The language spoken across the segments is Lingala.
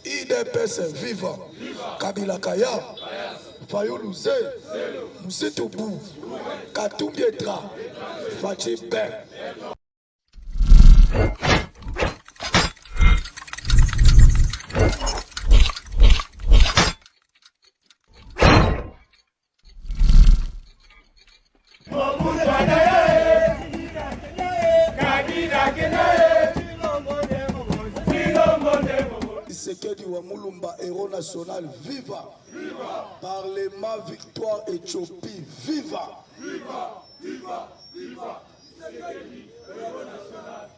IDPS viva. Kabila Kaya. Fayulu Ze. Moussitou Bou. Katumbi Etra. Fachi Ben. Tshisekedi wa Mulumba, héros national, viva! Parlement, victoire, Éthiopie, viva! Viva! Viva! Viva! Tshisekedi, héros national.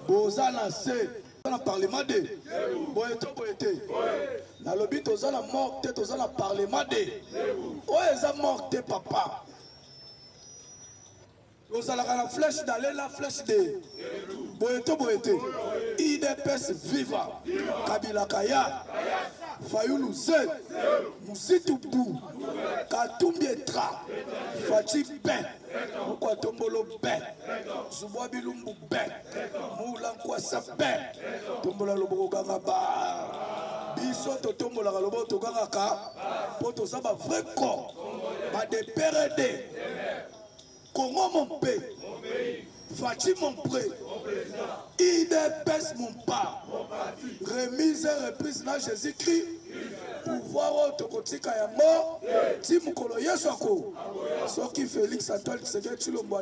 Bozana C. Dans le parlement de Boété. Dans le but, aux la mort, tête aux la parlement de. Oh, ils ont mort, papa. Aux la flèche d'aller la flèche de Boété. IDPS viva. Kabila Kaya. Fayulu Ze. Moussitou Bou. Katumbi Etra. Fachi Ben. Mukwa Tombolo Ben. Zubwa Bilumbu Ben. Moula Nkwasa Ben. Tombola Loboko Ganga Ba. Biso to Tombola Lobo to Ganga Ka. Poto Saba vrai corps. Ba de PRD. Congo mon pays. Fachi mon pré. IDPS mon pas. Remise et reprise dans Jésus-Christ. Pouvoir autocotique à mort. Timukolo Yesoko. Soki Félix Antoine Tshisekedi Tshilombo.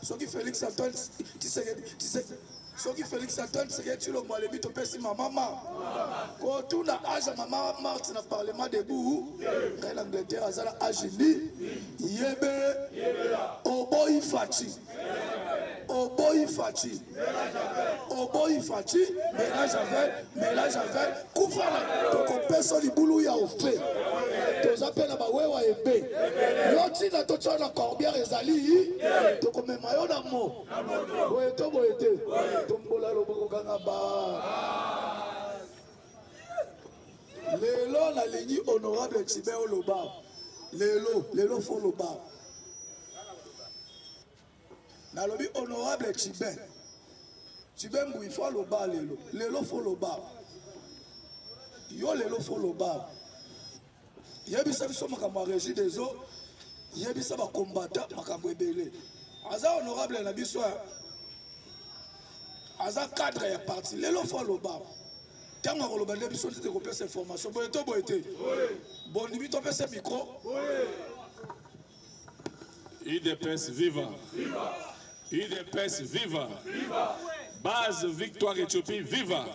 Soki Félix Antoine Tshisekedi. Soki Félix Antoine Tshisekedi Tshilombo. Alebi to pesi maman. Quand tout na âge maman Marthe na parlement debout. Quand l'Angleterre a zala âge ni. Yebe. Oboyi Fachi. Oboyi Fachi. Oboyi Fachi. Mélange avec. Koufala. Donc personne n'y boulou ya au fait. Tous appels à Bawewa et B. Yoti na tocha na corbière ezali. Donc on met maillot d'amour. Boété. Tombola loboko kanga ba. Lelo la ligne honorable Tibé Oloba. Lelo font Loba. Na lobi honorable Tibé. Tibé mbou faut Loba lelo. Lelo font Loba. Yo lelo font Loba. Yebisa biso makambo régie des eaux. Yebisa ba combattant makambo ebele. Aza honorable na biso. Aza cadre ya parti. Lelo font Loba. Tant que l'on a besoin de copier ces informations, Boété. Bon, limite, on fait ce micro. IDPS viva. IDPS viva. Base Victoire Éthiopie viva.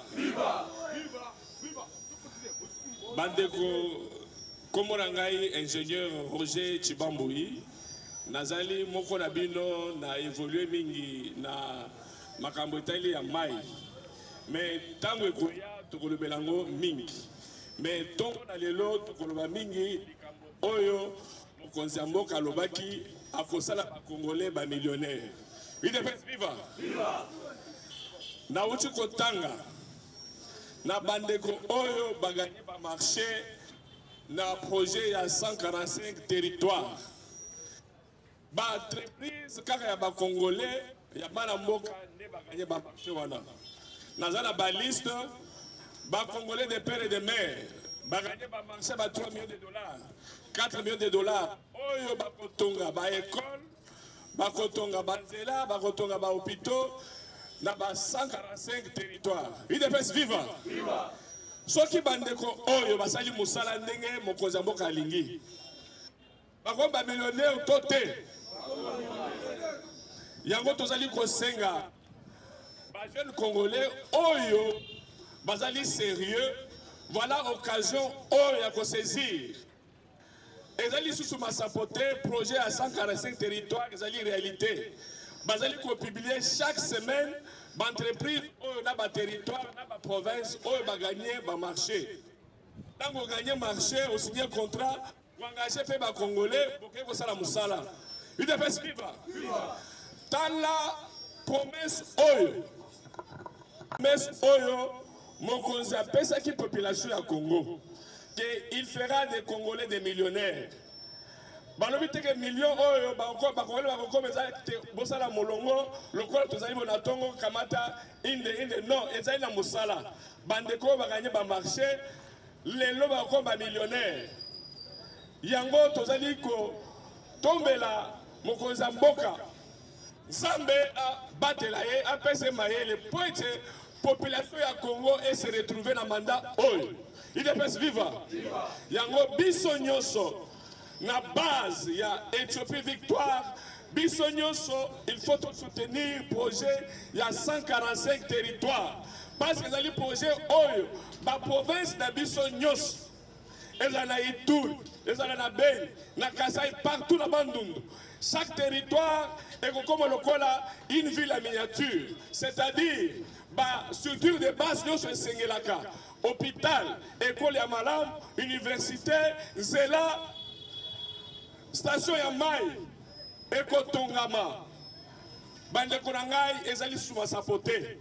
Bandeko Komorangai, ingénieur Roger Chibamboui. Nazali moko na bino na évolué mingi na makambo etali ya mai. Mais tango ekoya tokolobelango mingi. Mais tongo na lelo tokoloba mingi oyo mokonzi ya mboka alobaki akosala ba Congolais ba millionnaire. IDPS viva. Na uti kotanga na bandeko oyo baganye ba marché na projet ya 145 territoires. Ba entreprise kaka ya ba Congolais ya bana mboka ne baganye ba marché wana. Nazana ba liste ba Congolais de père et de mère baganye ba marché ba 3 millions de dollars, 4 millions de dollars. Oyo ba kotonga ba école, ba kotonga ba nzela, ba kotonga ba hôpitaux na ba 145 territoires. IDPS viva. Soki bandeko oyo basali musala ndenge mokonzi mboka alingi. Bakomba millionnaire to te. Yango tozali kosenga ba jeunes Congolais oyo bazali sérieux. Voilà occasion oyo ya ko saisir. Ezali sous ma sapote projet à 145 territoires, ezali réalité. Bazali ko publier chaque semaine d'entreprise oyo na ba territoire na ba province oyo ba gagner ba marché. Tant qu'on gagne marché, on signe contrat, on engage pe ba Congolais pour que ça la musala. IDPS viva. Tala promesse oyo. Promesse oyo mokonzi apesa ki population ya Congo que il fera des Congolais des millionnaires. balobi teke million oyo bakongole bakokoma ezali te bosala molongo lokola tozali bona tongo kamata inde non ezali na mosala bandeko oyo bakanye bamarché lelo bakokoma bamillionnaire yango tozali kotombela mokonzi ya mboka nzambe abatela ye apesa mayele po ete population ya Congo se retrouve na mandat oyo idps viva yango biso nyonso na base ya Éthiopie victoire biso nyonso il faut soutenir projet ya 145 territoires parce que ezali projet oyo ba province na biso nyonso ezala na Ituri ezala na Beni na Kasai partout na Bandundu chaque territoire est comme lokola une ville en miniature c'est-à-dire ba structure de base nyonso esengelaka hôpital école ya malamu université nzela station ya mai ekotongama bandeko na ngai ezali suma sapote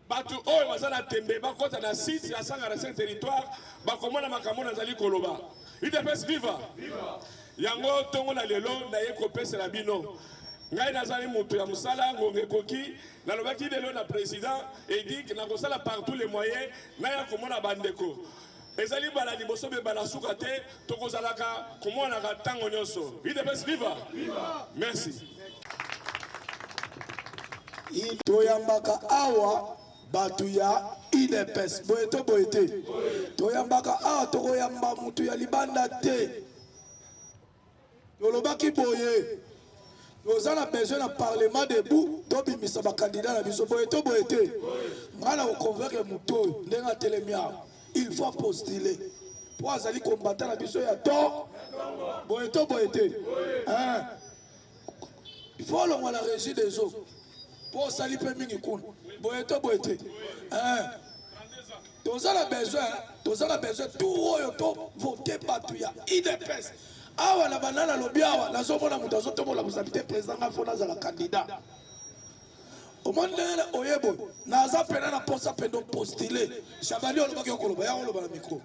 batu oyo baza na tembe bakota na site ya 145 territoire bakomona makambo nazali koloba UDPS viva yango tongo na lelo naye kopesela bino ngai nazali moto ya musala ngonge koki nalobaki lelo na président edik nakosala partout les moyens naya komona bandeko ezali bala liboso be bala suka te tokozalaka komonaka ntango nyonso UDPS viva merci toyambaka awa batu ya UDPS boyeto boyete toyambaka awa tokoyamba mutu ya libanda te tolobaki boye toza na besoin na parlement debout tobimisa bakandidat na biso boyeto boyete ngai na koconvaincre mutu oyo ndenge atelemi awa il faut postuler po azali kombata na biso ya to boyeto boyete il faut longwa na régie des eaux po osali mpe mingi kuna boyeto boyete toza na besoin tout oyo to vote bato ya UDPS awa na banana lobi awa nazomona moto azotombola mosabi te président nga fo nazala candidat omoni ndenge oyebo naza pena na posa pendo postule Chabani olobaki okoloba ya oloba na micro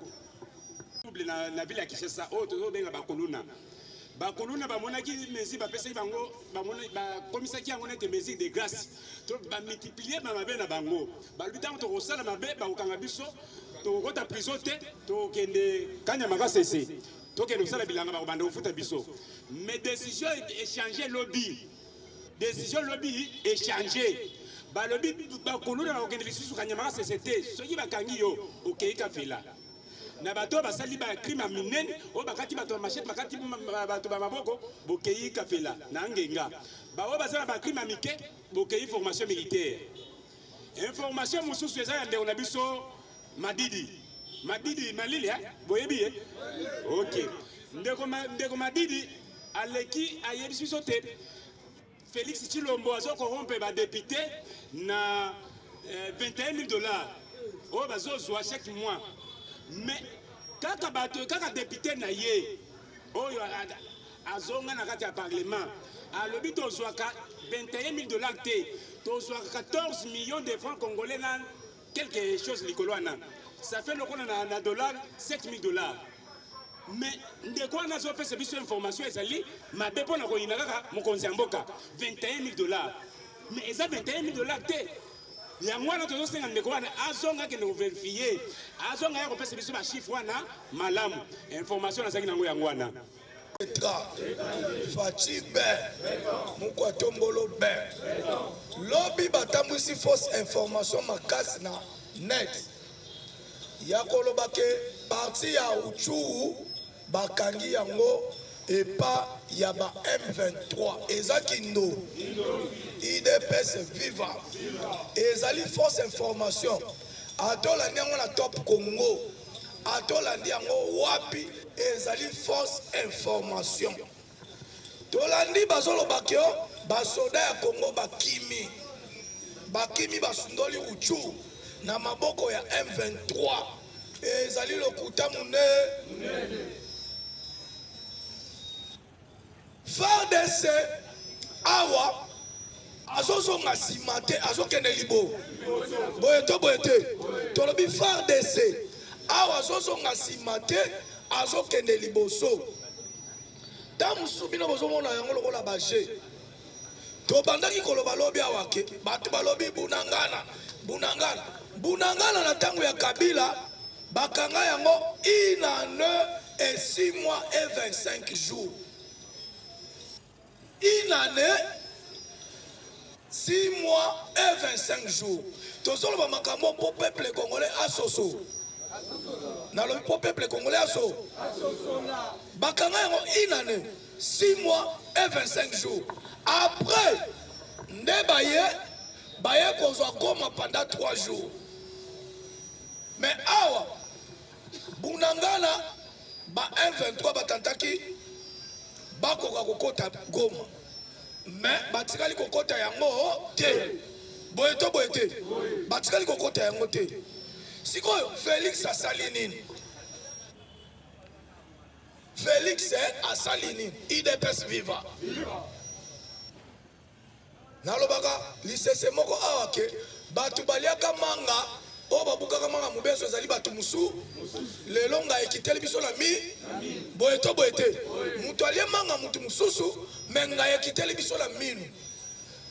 na ville ya Kinshasa oyo tozobenga bakoluna bamonaki mesure bapesaki bango bakomisaki yango nete mesure de grâce to bamultiplier bamabe na bango balobi ntango tokosala mabe bakokanga biso tokokota prison te tokende kanyamaka sese tokende kosala bilanga bakobanda kofuta biso mais décision échangé lobby échangé balobi bakoluna bakokende lisusu kanyamaka sese te soki bakangi yo okei kafela na bato basali ba crime minene o bakati bato machette bakati bato ba maboko bokei kafela na ngenga ba o basala ba crime mike bokei formation militaire information mususu eza ya ndeko na biso Madidi malili boyebi OK ndeko Madidi aleki ayebi biso te Félix Tshilombo azo corrompre ba député na $21,000 o bazozwa chaque mois. Mais kaka député na ye oyo azonga na kati ya parlement alobi tozwaka $21,000 te tozwaka 14 millions de francs congolais na quelque chose likolo wana ça fait lokola na dollar $7,000 mais ndeko wana azopesa biso information ezali mabe mpona koyina kaka mokonzi ya mboka $21,000 mais eza $21,000 te yango wana tozosenga ndeko wana azonga kende koverifie azonga ya kopesa biso bachiffre wana malamu information nazalaki nango yango wana Fachi Ber Mukwatombolo Ber lobi batambwisi fausse information makasi na net ya kolobake parti ya Utshuru bakangi yango epa ya ba M23 ezaki ndo UDPS viva ezali fausse information atolandi yango na Top Congo atolandi yango wapi ezali fausse information tolandi bazolobaki yo basoda ya Congo bakimi basundoli Utshuru na maboko ya M23 ezali lokuta munene FARDC awa azozonga nsima te azokende libo boyete tolobi FARDC awa azozonga nsima te azokende liboso ta mosusu bino bozomona yango lokola baje tobandaki koloba lobi awake bato balobi bunangana na ntango ya Kabila bakanga yango 1 an et 6 mois et 25 jours 1 année 6 mois et 25 jours tozoloba makambo po peuple congolais asoso nalobi po peuple congolais aso bakanga yango 1 année 6 mois et 25 jours après nde baye kozwa goma pendant 3 jours mais awa bunangana ba M23 batantaki bakoka kokota goma mais batikali kokota yango te boye te batikali kokota yango te sikoyo Félix asali nini Félix asali nini IDPS viva nalobaka lisese moko awa ke batu baliaka manga o babukaka manga mubeso ezali batu musu lelo nga ekiteli biso na boye te mutu alie manga mutu mususu me nga ekiteli biso na minu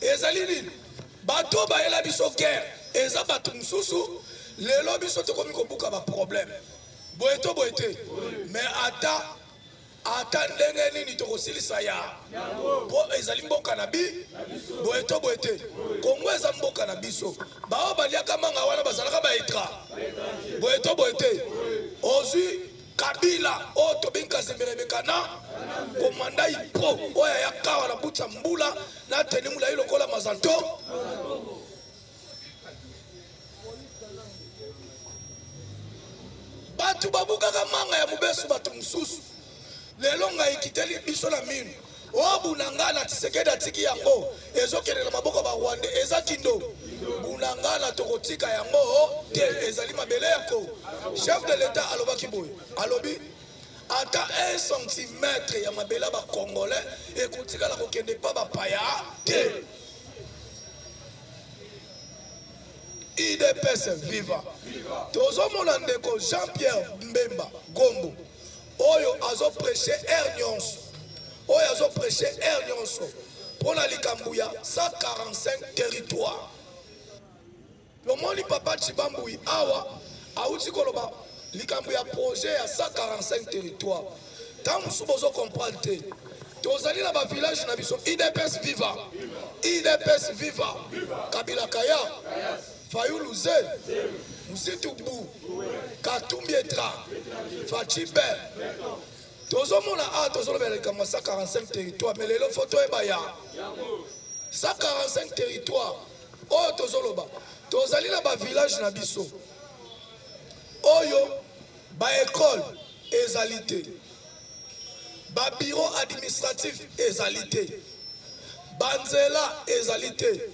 ezali nini batu bayela biso guerre eza batu mususu lelo biso tokomi kobuka ba problème boye te me ata ndenge nini tokosilisa ya po ezali mboka na boye te Kongo eza mboka na biso bao baliaka manga wana bazalaka baetra boye te ozwi Kabila o tobinka zemeremekana komanda ipo oya ya kawa na butsa mbula na teni mula ilokola mazanto batu babukaka manga ya mubesu batu mususu lelo nga ekiteli biso na minu o bunangana Tshisekedi atiki yango ezokende na maboko ba Rwanda eza kindo bunangana tokotika yango te ezali mabele yako chef de l'état alobaki boye alobi ata 1 centimètre ya mabele ba congolais ekotika la kokende pa ba paya te IDPS viva tozomona ndeko Jean-Pierre Mbemba Gombo oyo azo prêcher nyonso oyo azo prêcher nyonso pona likambu ya 145 territoires lomoni papa Chibambui awa auti koloba likambu ya projet ya 145 territoires tant musu bozo comprendre te tozali na ba village na biso IDPS viva Kabila Kaya Fayulu Ze Musitubu Katumbi Etra Fachibe tozomona a tozolobela likambo 145 territoires mais lelo photo ebaya 145 territoires oyo tozoloba tozali na ba village na biso oyo ba école ezali te ba bureau administratif ezali te banzela ezali te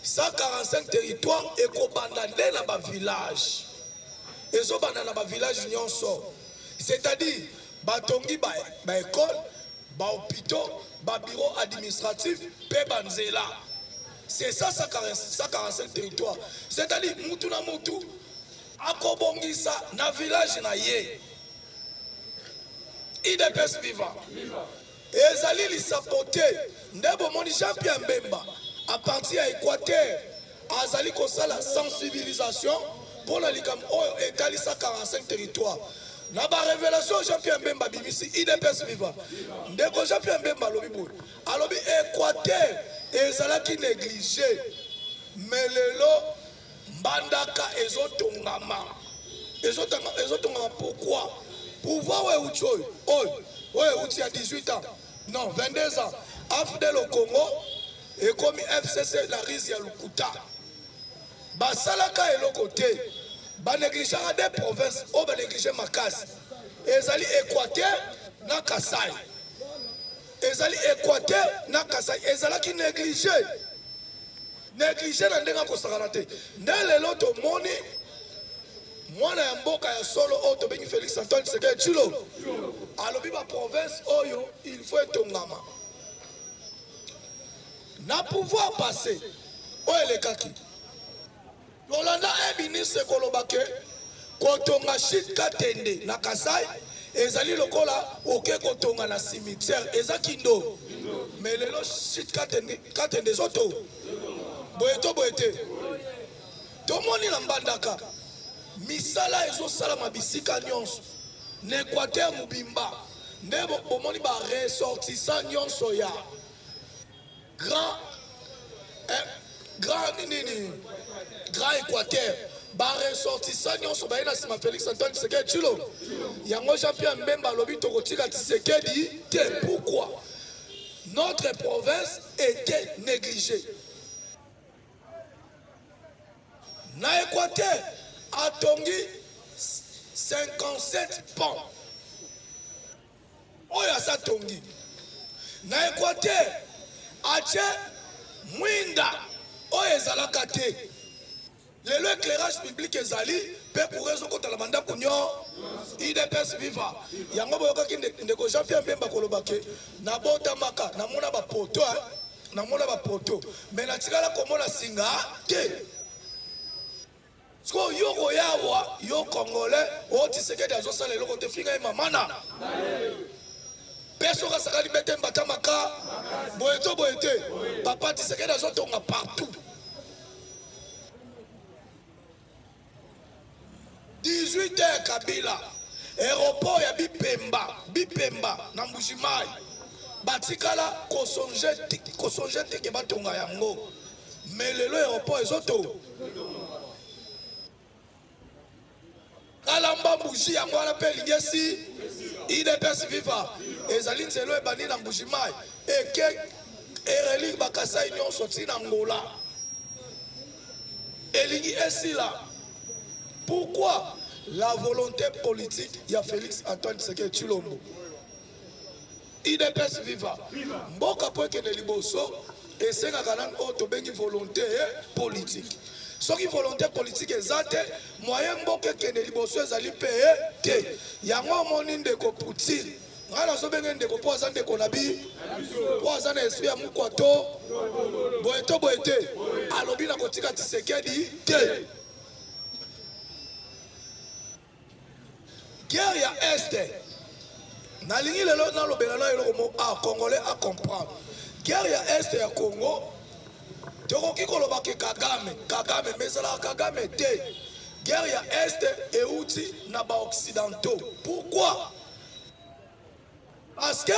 145 territoires ekobanda nde na ba village ezobanda na ba village nyonso c'est-à-dire batongi ba école ba hôpitaux ba bureau administratif pe banzela c'est ça 145 territoires c'est-à-dire mutu na mutu akobongisa na village na ye IDPS viva ezali lisapote ndebo moni Jean-Pierre Mbemba à partir à Équateur azali kosala sensibilisation pour la likambo oyo etali 145 territoires na ba révélation Jean-Pierre Mbemba bibisi IDPS viva ndeko Jean-Pierre Mbemba alobi boye alobi Équateur ezalaki négligé mais lelo mbandaka ezotongama pourquoi pouvoir ouais uti oyo uti à 18 ans non 22 ans AFDEL au Congo et comme FCC la rise ya Lukuta basalaka eloko te ba négliger des provinces o ba négliger makasi ezali Équateur na Kasai ezalaki négliger na ndenga kosakana te ndele to moni mwana ya mboka ya solo oyo tobengi Félix Antoine Tshisekedi Tshilombo alobi ba province oyo il faut etongama na pouvoir passer oyo elekaki tolanda un ministre kolobake kotonga Chit Katende na Kasai ezali lokola oke kotonga na cimetière eza kindo mais lelo shit katende zoto boye te tomoni na mbandaka misala ezosala mabisika nyonso na Équateur mobimba nde bomoni baressortissant nyonso ya grand Équateur baressortissant nyonso baye na nsima Félix Antoine Tshisekedi Tshilombo yango Jean-Pierre Mbemba alobi tokotika Tshisekedi te. Pourquoi? Notre province était négligée. Na Équateur atongi 57 pans oyo asa tongi na Équateur atie mwinda oyo ezalaka te lelo éclairage public ezali mpe courant ezokotala bandako nyo IDPS viva yango boyokaki ndeko Jean-Pierre Mbemba kolobake nabotamaka namona bapoto me natikala komona singa te sko yo koyawa yo congolais o Tshisekedi azosala eloko te finga ye mamana peso kasakali bete mbatamaka boye te papa Tshisekedi azotonga partout 18h Kabila aéroport ya Bipemba na Mbujimayi batikala kosonge teke batonga yango mais lelo aéroport ezoto kalamba mbuji yango wana mpe lingesi IDPS viva ezali nzelo ebandi na Mbujimayi eke ereli bakasai nyonso ntina ngola elingi esila. Pourquoi? La volonté politique, il y a Félix Antoine Tshisekedi Tshilombo. IDPS viva. Mboka po ke liboso et c'est une volonté politique. Ce qui volonté politique exacte, moyen mboka ke liboso ezali paye te. Yango moni ndeko Poutine. Ngana so benga ndeko po azande ko nabi. Po azande esprit ya mukwato. Boete. Alobi na kotika Tshisekedi te. Guerre ya Est, nalingi lelo na lobela na eloko mo Congolais à comprendre. Guerre ya Est ya Congo, tokoki koloba ke Kagame mesala Kagame te. Guerre ya Est euti na ba occidentaux. Pourquoi? Parce que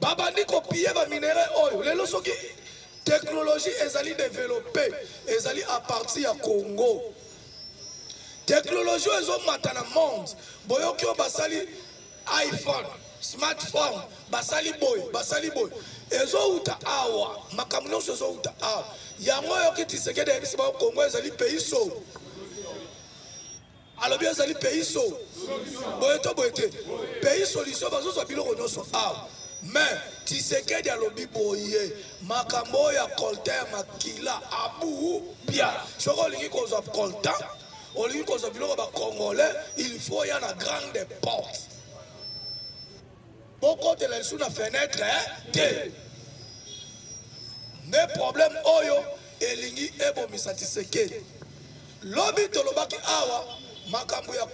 babandi ko piller ba minerai oyo lelo soki technologie ezali développée ezali à partir ya Congo. Technologie ezomata na monde boyoki o basali iPhone smartphone basali boy ezouta awa makambo nyonso ezouta awa yango yoki Tshisekedi ayebisi bango Congo ezali pays so alobi ezali pays so boye te pays solution bazozwa biloko nyonso awa mais Tshisekedi alobi boye makambo ya coltan makila abu bia soko olingi kozwa coltan olingi kozwa biloko ba Congolais il faut y a na grande porte beaucoup de la sous la fenêtre te ne problème oyo elingi ebomisa Tshisekedi lobi tolobaki awa makambo ya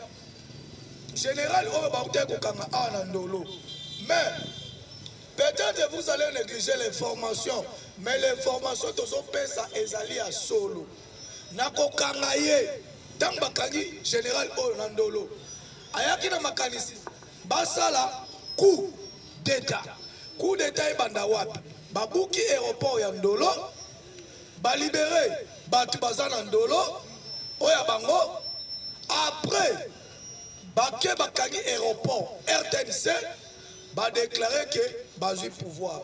général oyo baute kokanga awa na ndolo mais peut-être vous allez négliger l'information mais l'information tozopesa ezali ya solo nakokanga ye tant bakangi général oyo na ndolo ayaki na makanisi basala coup d'état ebanda wapi babuki aéroport ya ndolo balibere batu baza na ndolo oya bango après bake bakangi aéroport RTNC badéclaré que bazwi pouvoir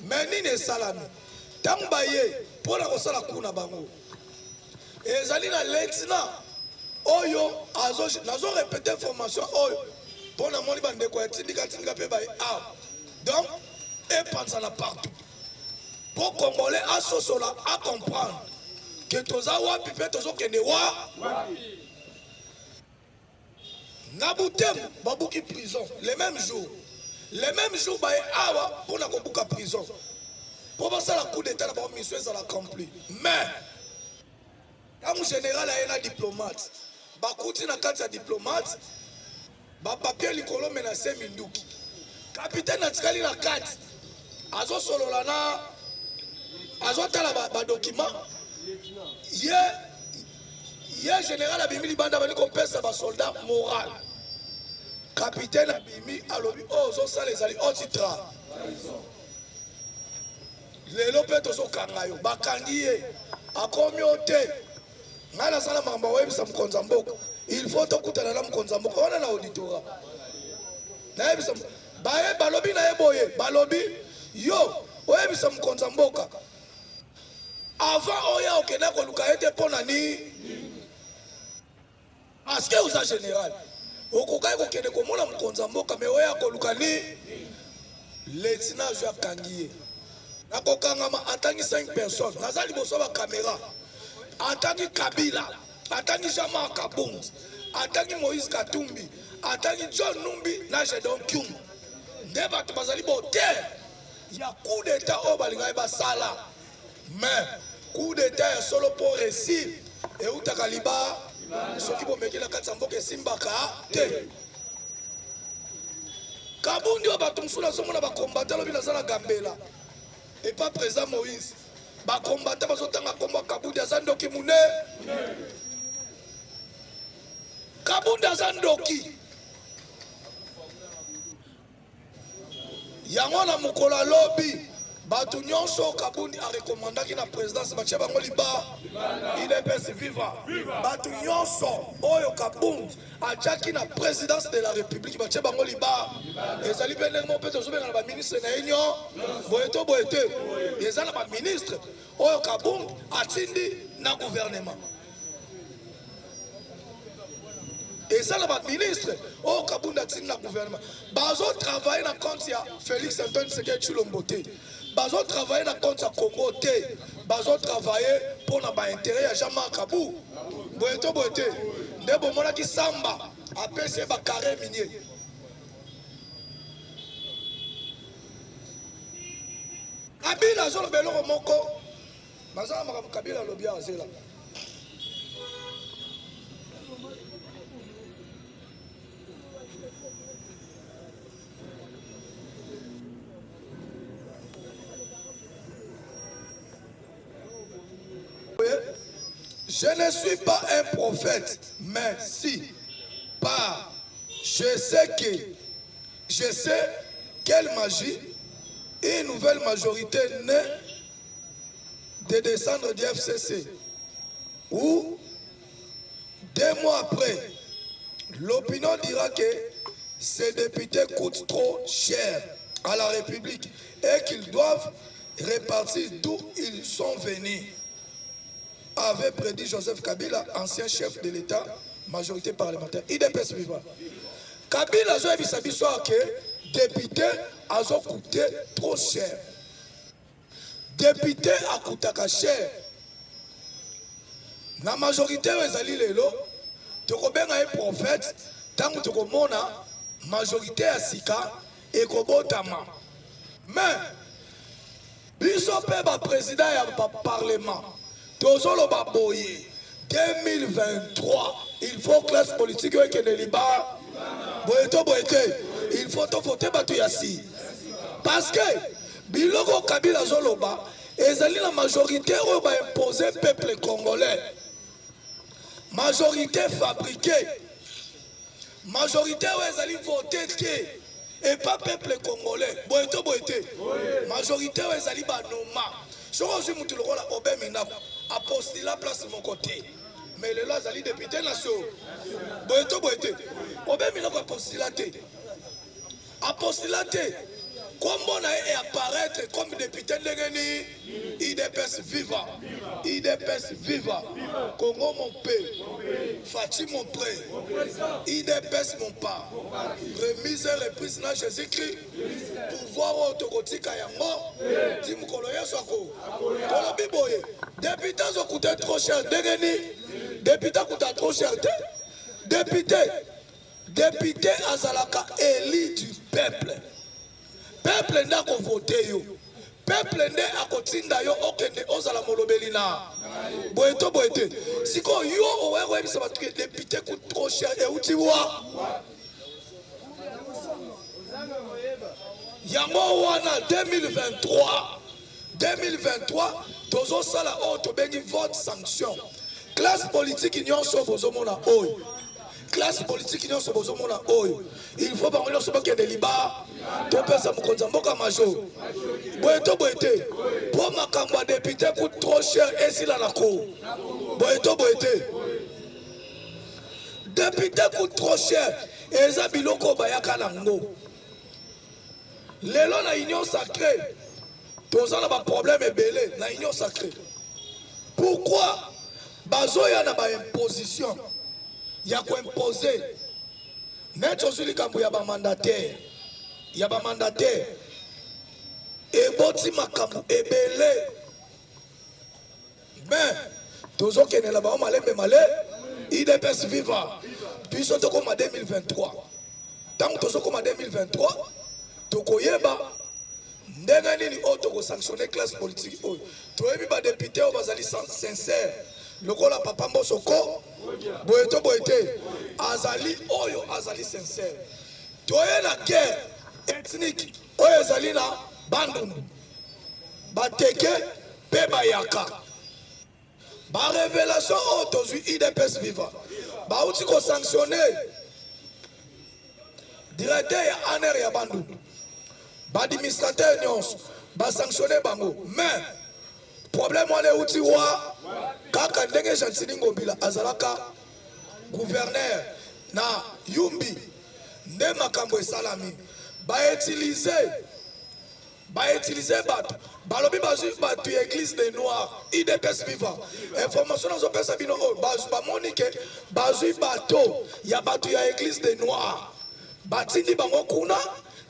mais nini esalami ntango baye mpona kosala coup na bango ezali na lieutenant oyo nazo répéter formation oyo mpona moni bandeko ya tindika mpe baye awa donc epanzana partout po congolais asosola a comprendre ke toza wapi mpe tozokende wapi na Butembo babuki prison le même jour baye awa mpona kobuka prison po basala coup d'état na bango mission ezala accompli mais ntango général aye na diplomate bakuti na kati ya diplomate ba papier likolo menacé minduki capitaine atikali na kati azo solola na azo tala ba document ye général abimi banda bali ko pesa ba soldat moral capitaine abimi alobi ozo sala ezali otitra lelo pe tozo kanga yo bakangi ye akomi ote ngala sala mamba webisa mkonza mboka il faut tokutana na mkonza mboka wana na auditora na yebisa baye balobi na yeboye balobi yo oyebisa mkonza mboka avant oya okenda koluka ete pona ni aske uza général okokai kokende komona mkonza mboka me oya koluka ni lieutenant jo akangi ye nakokangama atangi 5 personnes naza liboso ba caméra atangi Kabila atangi Jean-Marc Kabund atangi Moïse Katumbi atangi John Numbi na Jedon Kyum nde bato bazali bote ya coup d'état oyo balingai basala mais coup d'état ya solo po réussir eutaka liba soki bomekela kati ya mboka esimbaka te Kabundi oyo bato mosusu nazomona bakombata lobi naza na Gambela et pas président Moïse bakombata bazotanga kombo ya Kabundi aza ndoki mune Kabundi aza ndoki yango na mokolo alobi bato nyonso Kabundi arekomandaki na présidence batia bango liba IDPS viva bato nyonso oyo Kabundi atiaki na présidence de la république batia bango liba ezali mpe ndenge mpe tozobenga na baministre na ye nyo boye to boye te eza na baministre oyo Kabundi atindi na gouvernement eza na baministre oyo Kabundi atindi na gouvernement bazotravaille na compte ya Félix Antoine Tshisekedi Tshilombo te bazotravaille na compte ya Congo te bazotravaille mpo na baintérêt ya Jean-Marc Kabou boye to boye te nde bomonaki Samba apesi ye bakare minier Kabila azoloba eloko moko baza na makambo Kabila alobi azela je ne suis pas un prophète, mais si, par, je sais quelle magie, une nouvelle majorité née de descendre du FCC, où 2 mois après, l'opinion dira que ces députés coûtent trop cher à la République et qu'ils doivent répartir d'où ils sont venus, avait prédit Joseph Kabila, ancien chef de l'État, majorité parlementaire. IDPS viva. Kabila a dit que député a coûté trop cher. Député a coûté cher. La majorité ezali lelo, tokobenga un prophète, tant que tokomona majorité a sika et kobotama. Mais biso pe ba président ya parlement. Tozolo baboye 2023 il faut classe politique qui est liba boyeto boyete il faut voter batu yasi parce que biloko Kabila zoloba ezali la majorité oyo ba imposer peuple congolais majorité fabriquée majorité oyo ezali voter et pas peuple congolais boyeto boyete majorité oyo ezali banoma soko ozwi mutu lokola obeminako apostila place mon côté mais le là azali député national boyeto boyete obeminako apostila te kombo na ye apparaître comme député ndenge ni IDPS viva IDPS viva Congo mon père Fati mon prêt IDPS mon pas remise et reprise na Jésus-Christ pouvoir autokotika yango di mukolo yesu ako tolobi boye député zo coûté trop cher ndenge ni député coûte trop cher te député azalaka élu du peuple peuple nda ko voter yo peuple nde akotinda yo okende ozala molobeli na boyeto boyete siko yo owe ko ebisa batu ke député coûte trop cher et utiwa yango wana 2023 tozo sala o to bengi vote sanction classe politique nyonso bozomona oyo classe politique nyonso bozomona oyo il faut bango nyonso bakende liba topesa mokonzi mboka major boye to boye te po makambo ya député coûte trop cher esila na cour boye to boye te député coûte trop cher eza biloko bayaka nango lelo na union sacrée toza na baproblème ebele na union sacrée pourquoi bazoya na baimposition ya koimpose neti ozwi likambo ya bamandataire eboti makambo ebele mais tozokendela bao malembe male idps viva biso tokoma 2023 ntango tozokoma 2023 tokoyeba ndenge nini oyo tokosanctionne classe politique oyo toyebi badepute oyo bazali sincere lokola papa mbosoko boye to boye te azali oyo azali sincere toye na guerre ethnique oyo ezali na bandundu bateke mpe bayaka barévélation oyo tozwi idps viva bauti kosanctionne directeur ya aner ya bandundu baadministrateur nyonso basanctionne bango mais problème wana euti wa kaka ndenge Gentili Ngobila azalaka gouverneur na Yumbi nde makambo esalami bautilize bato balobi bazwi bato ya église des noirs idps viva information nazopesa bino oyo bamoni ke bazwi bato ya église des noirs batindi bango kuna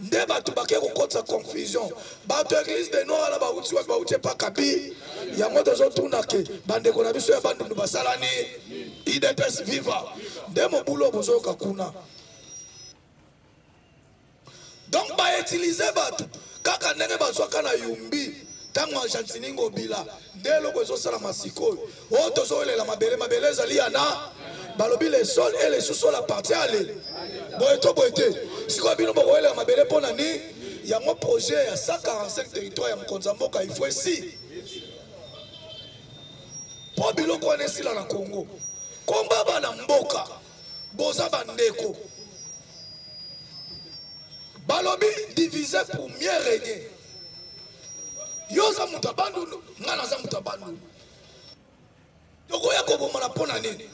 nde bato bake kokotisa confusion bato église des noirs na bauti wapi bauti epakabi yango tozotuna ke bandeko na biso ya bandundu basalani idps viva nde mobulo bozoyoka kuna donc bautilize bato kaka ndenge bazwaka na Yumbi ntango ya Gentili Ngobila nde eloko ezosalama sikoyo oyo tozowelela mabele ezali yana balobi le sol et le sous-sol appartient boye to boye te sikoyo bino bokowelela mabele mpo na ni yango projet ya 145 territoire ya mokonzi ya mboka ifo esi mpo biloko wana esila na Congo komba bana mboka boza bandeko balobi divisé pour mieux régner yoza moto ya bandundu nga naza moto ya bandundu tokoya kobomana mpo na nini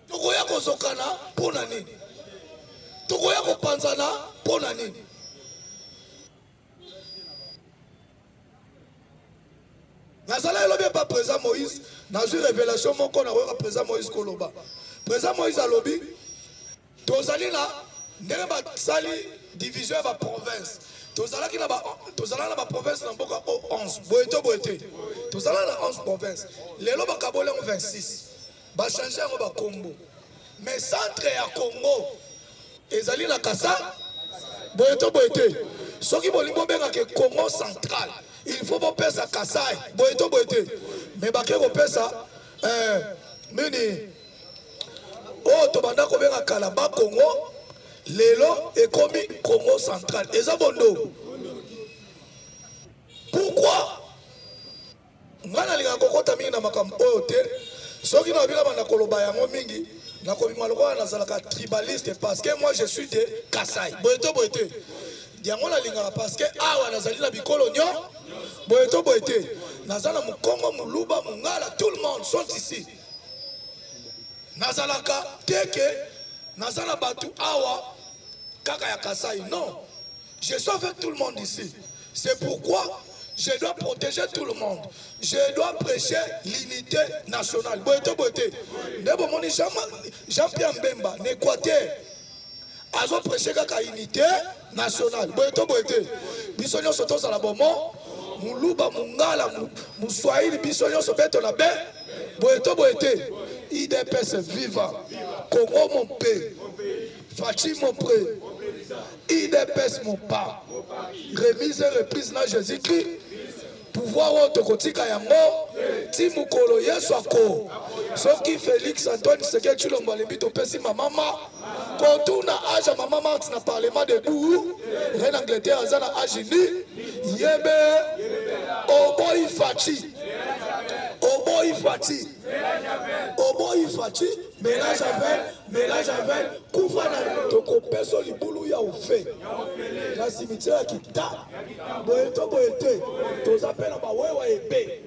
tokoya kozokana mpo na nini tokoya kopanzana mpo na nini nazala elobi epa président Moïse nazwi révélation moko na koyoka président Moïse koloba président Moïse alobi tozali na ndenge basali division ya baprovince tozala na baprovince na mboka 11 boye to boye te tozala na 11 province lelo bakaboli yango 26 bachange yango bakombo mais centre ya Congo ezali na Kasa boye to boye te soki bolingi bobengaka Congo central il faut bopesa Kasai boye to boye te mais bake kopesa nini oyo tobanda kobenga kala ba Congo lelo ekomi Congo central eza bondo pourquoi ngana linga kokota mingi na makambo oyo te soki na bila bana koloba yango mingi na kobima lokola nazalaka tribaliste parce que moi je suis de Kasai boyeto boyete yango na linga parce que awa nazali na bikolo nyo boyeto boyete nazala mukongo muluba mungala tout le monde sont ici nazalaka teke nazala batu awa kaka ya Kasai non je suis avec tout le monde ici c'est pourquoi je dois protéger tout le monde. Je dois prêcher l'unité nationale. Boyeto boyete. Nebo moni Jean-Pierre Mbemba, n'Équateur. Azo prêcher kaka unité nationale. Boyeto boyete. Bisonyo soto za la bomo. Muluba mungala muswahili bisonyo sobeto na be. Boyeto boyete. IDPS viva. Congo mon paix. Fachi mon pré. IDPS mon pas. Remise et reprise na Jésus-Christ. Pouvoir autre kotika yango ti mukolo Yesu ako soki Félix Antoine Tshisekedi Tshilombo alembi topesi mama Quand on a âge à maman Marthe na parlement debout, reine Angleterre a na âge ni, yebe, oboy fati, oboy fati, oboy fati, mélange avec, koufana, toko peso li boulou ya ou fait. La cimetière qui ta, boeto, tos appels en bas, ouais, épée,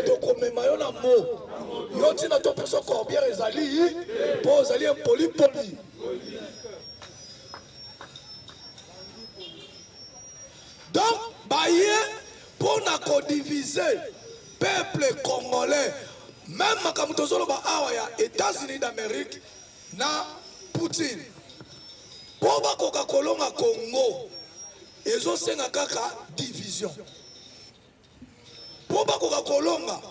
toko memayo na mo. Yoti na to peso corbière ezali, po ezali un poli. Donc, baye pour na diviser peuple congolais, même makamutozolo ba awa ya États-Unis d'Amérique na Poutine. Pour ba koka kolonga Congo, ezo senga kaka division. Pour ba koka kolonga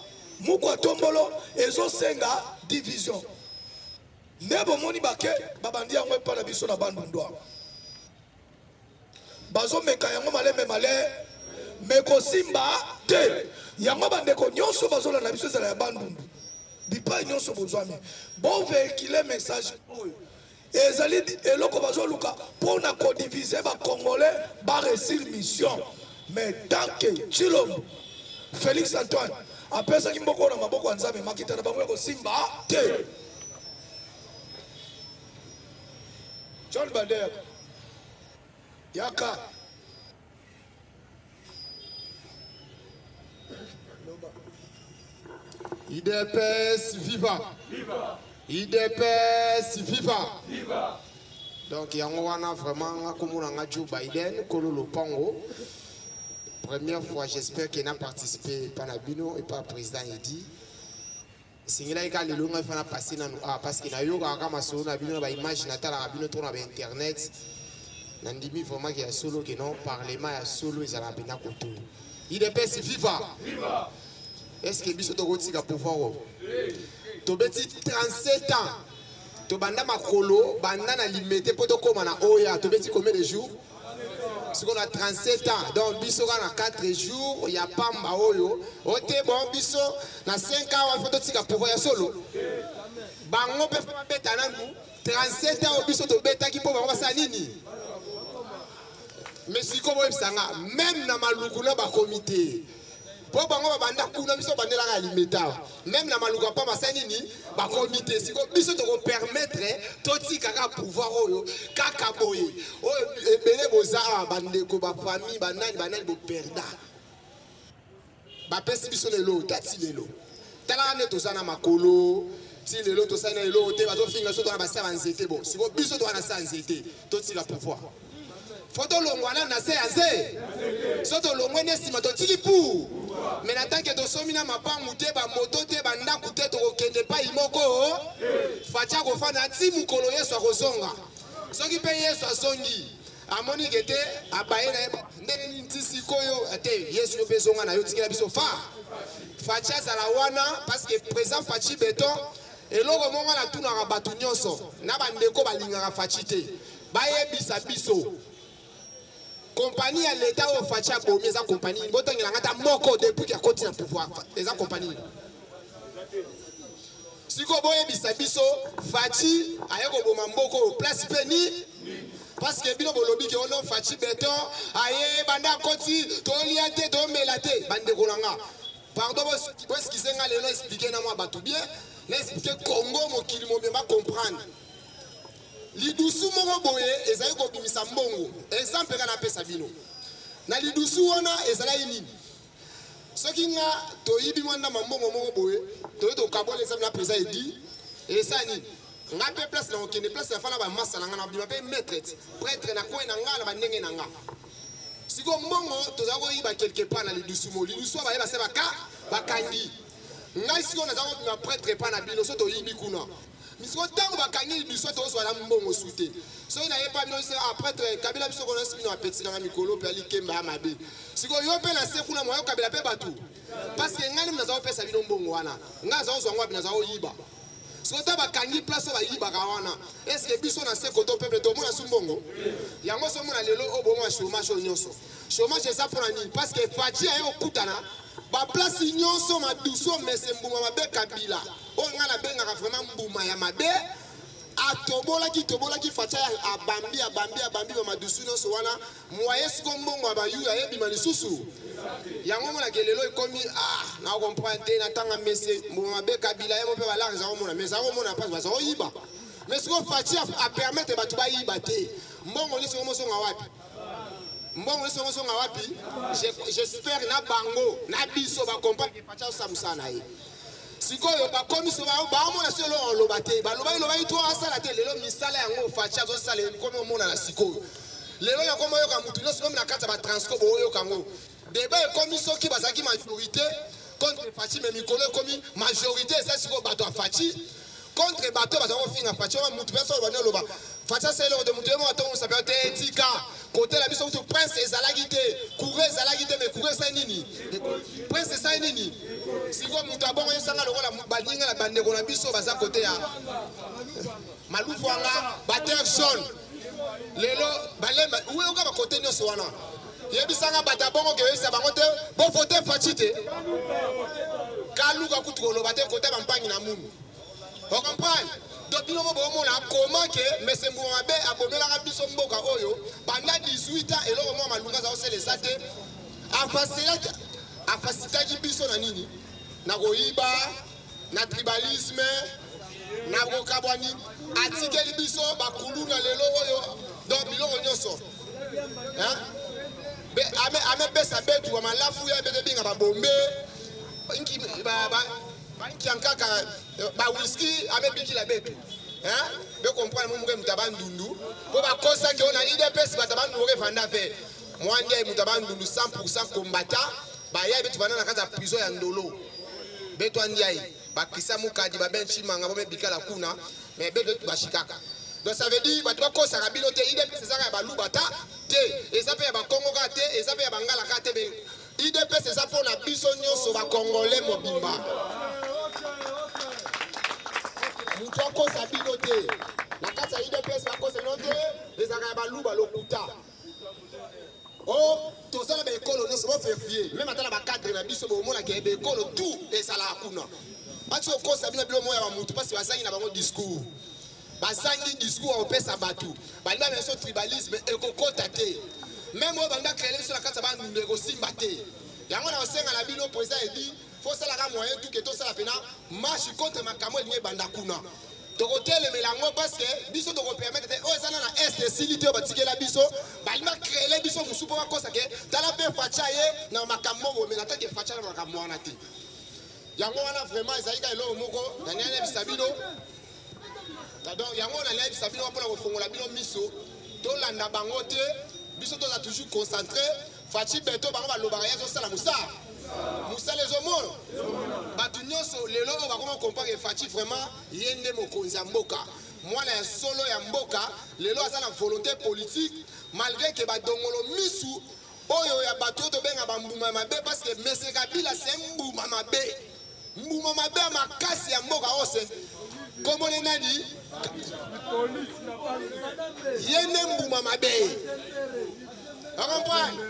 Mukwa tombolo ezo senga division. Nebo moni bake babandi yango epa na biso na bandundwa. Bazo meka yango male meko simba te. Yango bandeko nyonso bazola na biso ezala ya bandundu. Bipa nyonso bozwami. Bon véhiculer message oyo. Ezali eloko bazo luka pour na codiviser ba congolais ba réussir mission. Mais tant que Tshilombo Félix Antoine après ça, qui m'a dit que maboko nzambe makita na bango ko simba te. John Bander Yaka IDPS viva. IDPS viva. Donc yango wana vraiment komona nga Joe Biden kololo pango. Première fois, j'espère qu'il n'a participé par Nabino et par le président Edi. Si il a passé parce qu'il a eu une image internet. Nandimi vraiment qu'il y a solo qui non parlement il y a solo ils ont bien côté. Il est pèse viva. Est-ce que biso to gotika pouvoir? To beti 37 ans. To banda makolo banda na limité poto koma na oya to beti combien de jours? Si on a 37 ans, donc biso na 4 jours, il y a pamba oyo. Ote bon biso na 5 ans on fait tika pouvoir ya solo. Bango pe fa beta nangu 37 ans biso to beta ki po bango sa nini. Mais si ko boye sanga même na maluku na ba comité. Po bango banda kuna biso bandela ka limita. Même na maluku pa ba sa nini ba comité si ko biso to permettre to tika ka pouvoir oyo kaka boye. O ebele boza bandeko ba famille banani bo perda. Ba pesi biso lelo tati lelo. Tala ne to sana makolo ti lelo to sana lelo te ba to finga so to na ba sa banzete bo. Si ko biso to na sa nzete to tika pouvoir. Foto longwana na se aze. Soto longwene sima to tili pou. Mais n'attend que to somina mapa mute ba moto te ba ndaku te to kende pa imoko. Facha ko fana ti mukolo Yesu akozonga. Soki pe Yesu azongi. Amoni gete abaye na ndeni ntisi koyo ate Yesu yo bezonga na yo tikela biso fa. Facha zala wana parce que présent fachi beton eloko monga na tuna ka batu nyonso na bandeko balingaka fachi te. Baye bisa biso. Compagnie à l'État au Facha Bomi, eza compagnie. Boto ngilangata moko depuis qu'il a continué à pouvoir. Eza compagnie. Si ko boye bisa biso, Fachi ayeko boma mboko place peni. Parce que bino bolobi ke ono Fachi beton, aye banda koti, to liate, to melate, bande kolanga. Pardon, parce qu'ils sont allés expliquer na moi batu bien, l'expliquer Congo mokili mobema comprendre. Lidusu moko boye ezali ko bimisa mbongo exemple kana pesa bino na lidusu wana ezali nini soki nga toyibi mwanda mbongo moko boye to kabola exemple na président Edi esa nini nga pe place na okende place na fana ba massa na nga na bima pe maître prêtre na koina nga na bandenge na nga siko mbongo tozako yiba quelque part na lidusu mo lidusu ba yeba se bakangi nga siko na zako bima prêtre pa na bino so to yibi kuna. Misko tango bakangi biso to so la mbongo soute. So ina yepa bino se après kabila biso ko nsi bino apeti na mikolo pe ali kemba mabe. Siko yo pe na se kuna moyo kabila pe batu. Parce que ngani mna zawo pesa bino mbongo wana. Nga zawo zo ngwa bina zawo yiba. Siko ta bakangi place ba yiba ka wana. Est-ce que biso na se koto peuple to mona sumbongo? Yango so mona lelo obo mo chômage nyonso. Chômage eza pour nani parce que faji ayo kutana ba place nyonso maduso mese mbuma mabe kabila. On a la benga vraiment mbuma ya mabe tobola ki facha abambi ba madusu no so wana moye siko mbongo abayu ya yebi malisusu yango mona kelelo ekomi na comprendre na tanga messe mbongo be kabila ye mo pe bala za mona mais za mona pas ba za oyiba mais siko facha a permettre batu ba yiba te mbongo ni siko mo so ngawapi mbongo ni siko so ngawapi j'espère na bango na biso ba comprendre facha samsana ye sikoyo bakomiso baomona selo oloba te baloba to asala te lelo misala yango facha zo sala komi omona na sikoyo lelo ya komo yoka mutu nyonso même na kati ba transcope oyoka ngo débat ekomiso ki bazaki majorité contre fachi mais mikolo ekomi majorité esa sikoyo bato ya fachi contre bato bazako finga fachi wa mutu personne bana loba facha selo de mutu mo atongo sape te etika côté la biso to prince ezalaki te couré ezalaki te mais couré sa nini prince sa nini siko mutu abongo yesanga lokola baninga la bandeko na biso baza côté ya malufu anga bater jaune lelo balemba uwe oka ba côté nyoso wana yebisanga bata bongo ke yesa bango te bo voter fachi te kaluka kutuko loba te côté bampangi na mungu on comprend donc bino mo bomo la comment que mais c'est moi be abomela ka biso mboka oyo banda 18 ans eloko mo malunga za osele sate afasita ki biso na nini na koiba na tribalisme na kokabwani atikeli biso bakulu na lelo oyo donc biloko nyonso hein be ame pesa betu wa malafu ya bete binga babombe inki banki ankaka ba whisky ame biki la betu hein be comprendre mo mutabandundu po ba kosa ke ona IDPS batabandu ke fanda fe mwande mutabandundu 100% combattant ba ya betu bana na kata prison ya ndolo betu andiai ba kisa mukadi ba benchi manga bo bikala kuna mais betu bashikaka donc ça veut dire bato ba kosa kabilo te IDPS zaka ba lubata te et ça peut ba Congo ka te et ça peut ba ngala ka te be IDPS ça pour na biso nyonso ba congolais mobimba mutu akosa bino te na kati ya IDPS bakosa bino te ezaka ya baluba lokuta o tozala baekolo nyonso bofefie meme ata na bacadre na biso bomonaka ya baekolo tout ezalaka kuna bati okosa bino bilo moya bamutu mpasi bazangi na bango discours bazangi discours aopesa bato balinga biso tribalisme ekokota te meme oyo banda krele biso na kati ya bandundu ekosimba te yango na osenga na bino président edi faut ça la moyen tout que tout ça la pena marche contre makambo elingi banda kuna tokotelemela yango parce que biso tokopermettre te oyo ezana na est silite oyo batikela biso balinga créele biso mosu mpo bakosa ke tala mpe facha ye na makambo boye na tanke facha na makambo wana te yango wana vraiment ezalika eloko moko daniel yebisa bino donc yango na yebisa bino mpona kofongola bino miso tolanda bango te biso toza toujours concentré fachi beto bango balobaka ye azosala mosala musale zomono batu nyonso lelo oyo bakoma comprendre fachi vraiment ye nde mokonzi ya mboka mwana ya solo ya mboka lelo aza na volonté politique malgré ke badongolo misu oyo ya bato oyo tobenga bambuma mabe parce que mese kabila se mbuma mabe ya makasi ya mboka ose komone nani ye nde mbuma mabe okomprendre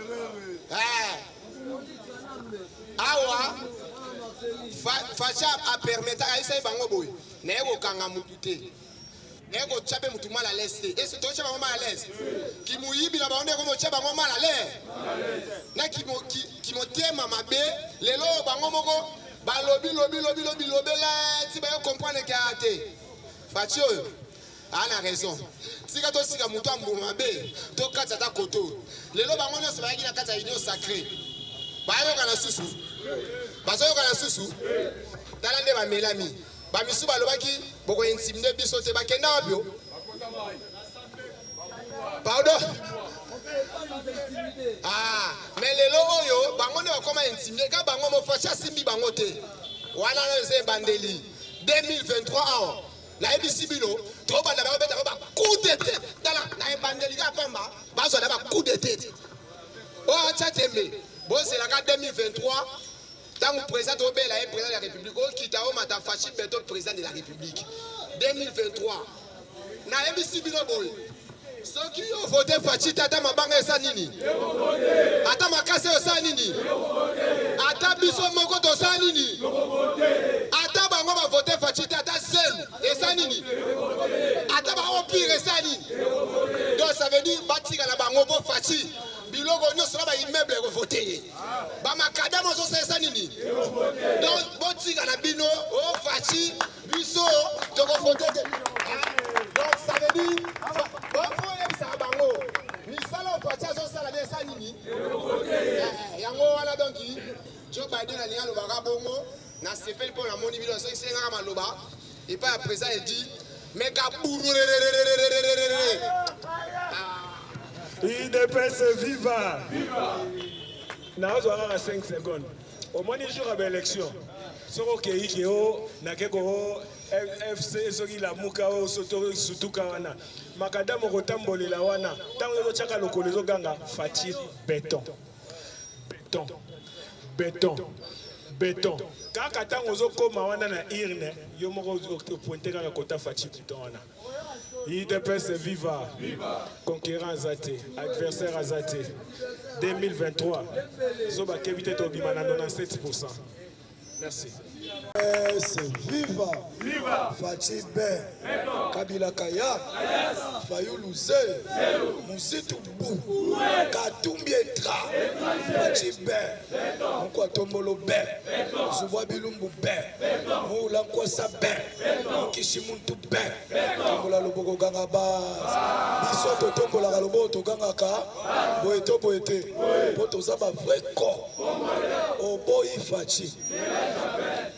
awa facha a permettre aisa bango boy na eko kanga mutu te na eko chape mutu mal à l'aise et c'est toi chape mal à l'aise ki muyibi na bango ko mo chape bango mal à l'aise na ki mo tema mabe lelo bango moko ba lobi lobela ti ba comprendre que ate fachi oyo ana raison sika to sika mutu ambuma mabe to kata ta koto lelo bango nyonso bayaki na kata union sacrée bayoka na susu bazoyoka na susu tala nde bamelami bamisu balobaki boko intimide biso te bakenda wapi o pardon mais lelo oyo bango nde bakoma intimide ka bango mofacha simbi bango te wana na eze bandeli 2023 awa nayebisi bino tobanda bango beta bacoup de tête tala na ebandeli ka pamba bazwala bacoup de tête oyo atya tembe bozelaka 2023 tant que président Obela est président de la République, au Kitao mata fachi beto président de la République. 2023. Na MBC Binoboy. Ceux qui ont voté fachi tata mabanga esa nini? Ata makase esa nini? Ata biso moko to sa nini? Ata bango ba voté fachi tata zel esa nini? veut dire batika na bango po faci biloko nyonso na ba immeuble ko voter ba makadam ozo sesa nini donc botika na bino o faci biso to ko voter donc ça veut dire bon faut yebisa bango misala o faci ozo sala bien ça nini yango wana donc Joe Biden a lié le bagabongo na sepel pour la moni bino so isenga maloba et pas à présent il dit mais kabourou IDPS viva. Na ozwaka 5 secondes. Au moins jour à l'élection. Soko kei keo na keko FC soki la muka o soto sutuka wana. Makadamu kotambolela wana. Tango yo chaka lokolo ganga Fati béton. Béton. Béton. Béton. Kaka tango zo koma wana na irne yo moko pointer kaka kota Fati béton wana. IDPS viva. Conquérant Azate, adversaire Azate. 2023. Zoba Kevite Tobimana 97%. Merci. C'est viva. Fati Ben. Kabila Kaya. Fayulu Zé. Moussitou Bou. Katumbi Etra. Fati Ben. Mouko Tombolo Ben. Zouba Bilumbu Ben. Moula Kwasa Ben. Kishimuntu Ben. Tombola Loboko Ganga Baz. Biso Tombola Lobo Toganga Ka. Boeto Boete. Poto Zaba vrai corps. Oboyi Fati.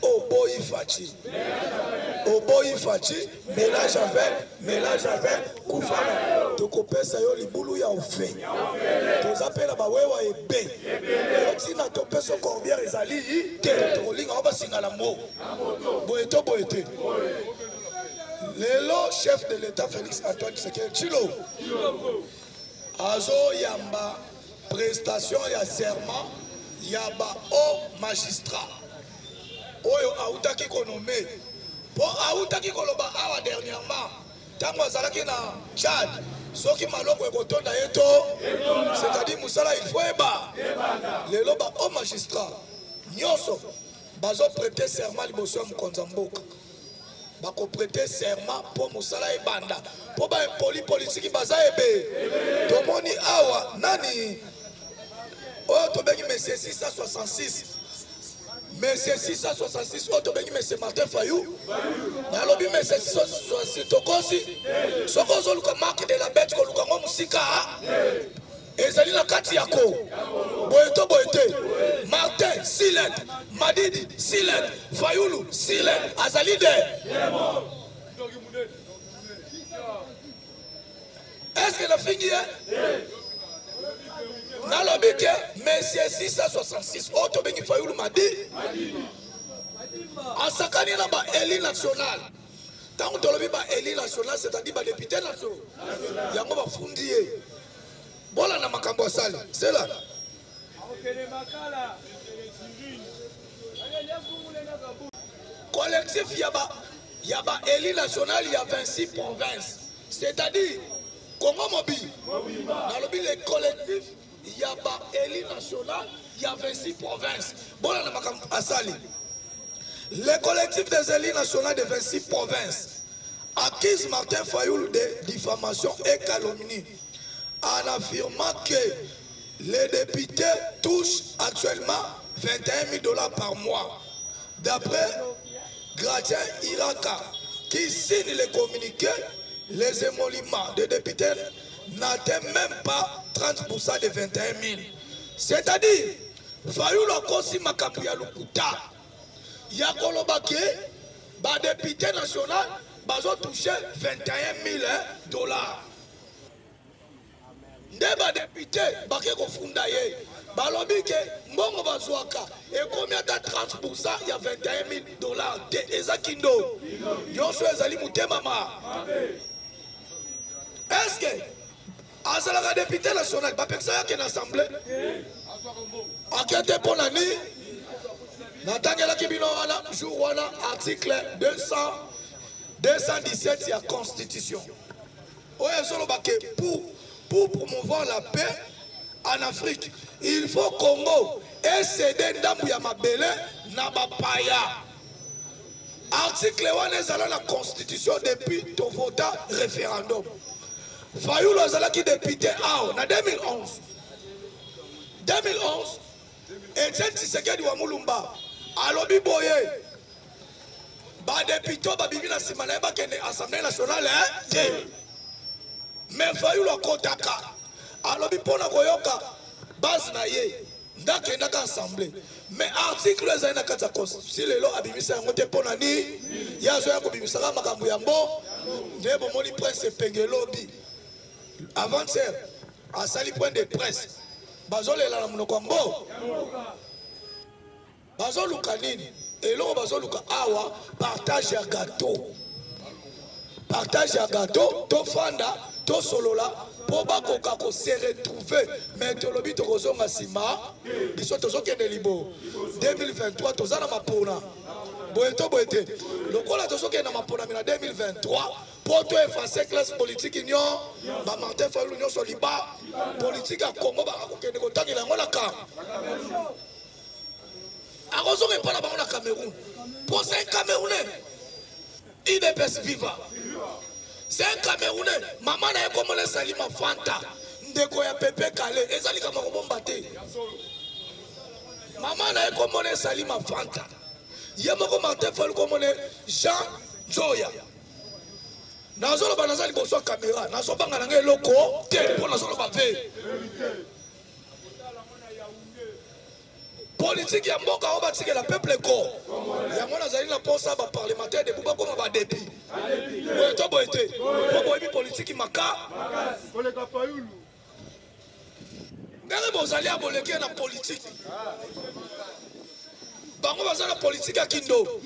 Oboyi Fati. Oboyi Fati. Mélange avec Koufana. Tokopesa yo libulu ya ofe. Tozapela bawewa ebe. Yotina topeso corbière ezali. Te tolinga oba singala mo. Boeto Boete. Lelo chef de l'État Félix Antoine Tshisekedi Tshilombo. Azo yamba prestation ya serment yaba au magistrat. Oyo autaki konome. Po autaki koloba awa dernièrement. Tango azalaki na Tchad. Soki maloko ekotonda yeto. C'est-à-dire musala il faut eba. Lelo ba au magistrat. Nyoso bazo prêter serment liboso ya mokonza mboka. Bako prêter serment pour musala ebanda. Po ba politique baza ebe. Tomoni awa nani. Oh, Tobeki Messie 666. Messie 666. Oh, Tobeki Messie Martin Fayou. Nalobi Messie 666. Tokosi. Sokozo luka marque de la bête ko luka musika. Ezali na kati yako. Boeto Boete. Martin Silet. Madidi Silet. Fayulu Silet. Azalide. Est-ce que la fille est? Nalobi ke Messie 666 auto bengi Fayulu Madi asakani na ba élu national. Tant tolobi ba élu national c'est-à-dire ba député national. Yango ba fundié. Bola na makambo sali. C'est là. Collectif yaba élu national, il y a 26 provinces. C'est-à-dire Congo Mobile. Nalobi les collectifs il y a pas élu national, il y a 26 provinces. Bon, les collectifs des élus nationaux de 26 provinces accusent Martin Fayulu de diffamation et calomnie en affirmant que les députés touchent actuellement 21 000 $ par mois. D'après Gratien Iraka, qui signe les communiqués, les émoluments des députés n'atteignent même pas 30% de 21 000. C'est-à-dire, Fayulu a kosi makapu ya lukuta. Ya kolobake, ba député national, bazo touché 21 000 $. Nde ba député, bake ko funda ye. Balobi ke, mbongo bazwaka, et combien de 30%, il y a 21 000 $. De ezakindo. Yonso ezali mutemama. Est-ce que Azalaka député national, pas personne qui est en assemblée. Enquête pour l'année. Natangela Kibino wana, jour wana, article 217 de la Constitution. Pour promouvoir la paix en Afrique, il faut Congo et céder Ndambu ya Mabele na Bapaya. Article 1 est dans la Constitution depuis ton vote référendum. Fayulu azalaki député en 2011. 2011, Etienne Tshisekedi wa Mulumba alobi boye ba député ba bibi na sima na bakende Assemblée nationale te. Mais Fayulu akotaka alobi pona koyoka base na ye ndakenda ka Assemblée. Mais article ezali na kati ya constitution lelo abimisa yango te pona ni yazo ya kobimisa makambo ya mbo nde bomoni prince Pengelobi avant-hier asali point de presse bazolela na monoko mbo bazoluka nini eloko bazoluka awa partage ya gâteau to fanda to solola po bakoka ko se retrouver mais tolobi to kozonga sima biso tozokende libo 2023 tozana mapona boete lokola tozokende na mapona na 2023 pour tout effacer classe politique union ba Martin Fayulu union soliba politique à Congo ba kokende kotangela yango na ka akozonga pa na bango na Cameroun pour c'est un Camerounais il est best vivant. C'est un Camerounais. Maman n'a pas comme les salima fanta. Ndeko ya pepe kale. Ezali kama robomba te. Maman n'a pas comme les salima fanta. Yemoko Martin Fayulu comme les Jean Zoya. Nazolo banazali boso caméra. Nazo banga nange loko. Te pour nazolo bavé. Politique ya mboka oba tike la peuple ko. Ya mona zali na posa ba parlementaire de buba comme ba dépi. Boeto boete. Bobo ebi politique maka. Boleka Fayulu. Ngale bozali aboleke na politique. Bango bazala politique ya kindo.